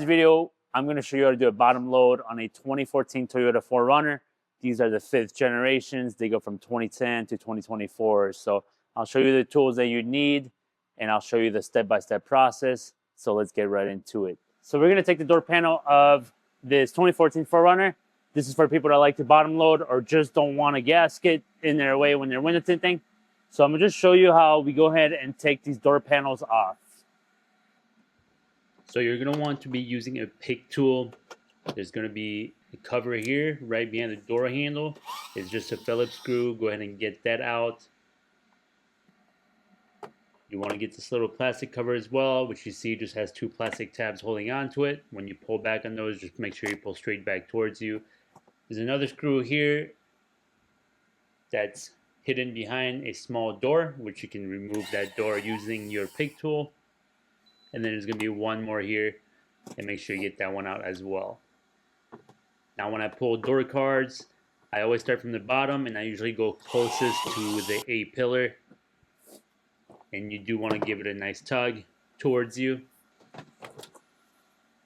this video, I'm going to show you how to do a bottom load on a 2014 Toyota 4Runner. These are the 5th generations. They go from 2010 to 2024. So I'll show you the tools that you need, and I'll show you the step-by-step process. So let's get right into it. So we're going to take the door panel of this 2014 4Runner. This is for people that like to bottom load or just don't want a gasket in their way when they're window tinting. So I'm going to just show you how we go ahead and take these door panels off. So you're going to want to be using a pick tool. There's going to be a cover here right behind the door handle. It's just a Phillips screw. Go ahead and get that out. You want to get this little plastic cover as well, which you see just has 2 plastic tabs holding onto it. When you pull back on those, just make sure you pull straight back towards you. There's another screw here that's hidden behind a small door, which you can remove that door using your pick tool. And then there's going to be one more here, and make sure you get that one out as well. Now when I pull door cards, I always start from the bottom, and I usually go closest to the A pillar. And you do want to give it a nice tug towards you.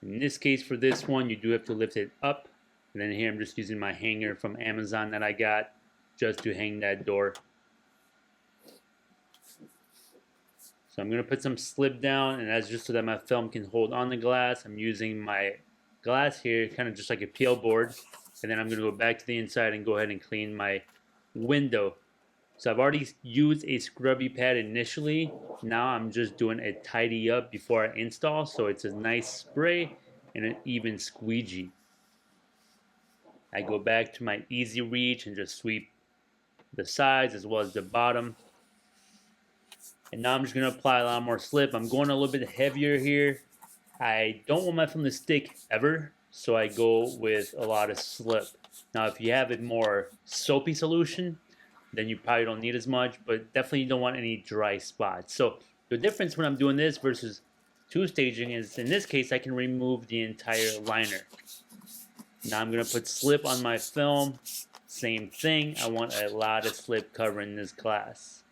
In this case, for this one, you do have to lift it up. And then here I'm just using my hanger from Amazon that I got just to hang that door. So I'm going to put some slip down, and that's just so that my film can hold on the glass. I'm using my glass here, kind of just like a peel board. And then I'm going to go back to the inside and go ahead and clean my window. So I've already used a scrubby pad initially. Now I'm just doing a tidy up before I install. So it's a nice spray and an even squeegee. I go back to my easy reach and just sweep the sides as well as the bottom. And now I'm just going to apply a lot more slip. I'm going a little bit heavier here. I don't want my film to stick ever, so I go with a lot of slip. Now if you have a more soapy solution, then you probably don't need as much, but definitely you don't want any dry spots. So the difference when I'm doing this versus 2-staging is, in this case, I can remove the entire liner. Now I'm going to put slip on my film. Same thing. I want a lot of slip covering this glass.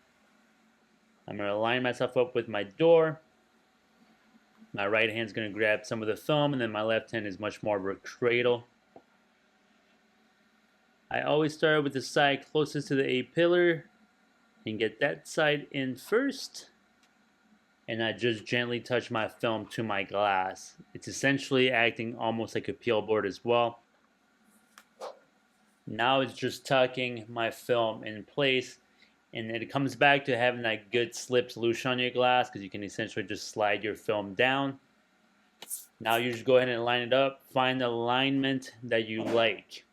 I'm going to line myself up with my door. My right hand's going to grab some of the film, and then my left hand is much more of a cradle. I always start with the side closest to the A pillar and get that side in first. And I just gently touch my film to my glass. It's essentially acting almost like a peel board as well. Now it's just tucking my film in place. And it comes back to having that good slip solution on your glass, because you can essentially just slide your film down. Now you just go ahead and line it up. Find the alignment that you like.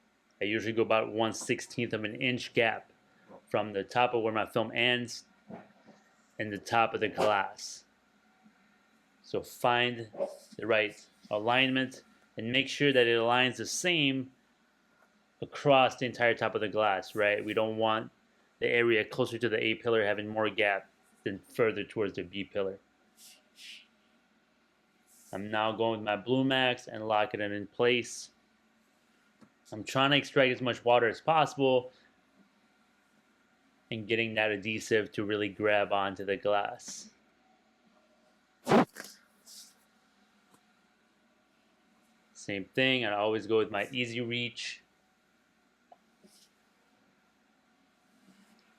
I usually go about 1/16 of an inch gap from the top of where my film ends and the top of the glass. So find the right alignment and make sure that it aligns the same across the entire top of the glass, right? We don't want the area closer to the A pillar having more gap than further towards the B pillar. I'm now going with my Blue Max and locking it in place. I'm trying to extract as much water as possible and getting that adhesive to really grab onto the glass. Same thing, I always go with my easy reach.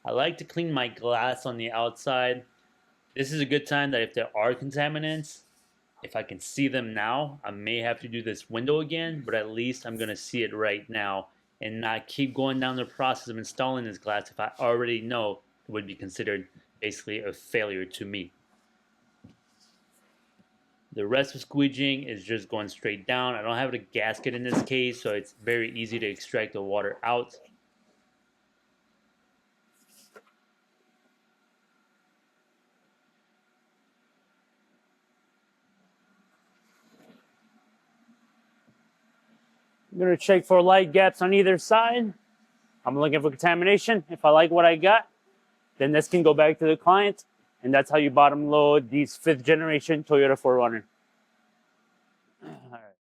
I like to clean my glass on the outside. This is a good time that if there are contaminants, if I can see them now, I may have to do this window again, but at least I'm going to see it right now and not keep going down the process of installing this glass if I already know it would be considered basically a failure to me. The rest of squeegeeing is just going straight down. I don't have a gasket in this case, so it's very easy to extract the water out. I'm going to check for light gaps on either side. I'm looking for contamination. If I like what I got, then this can go back to the client. And that's how you bottom load these 5th generation Toyota 4Runner. All right.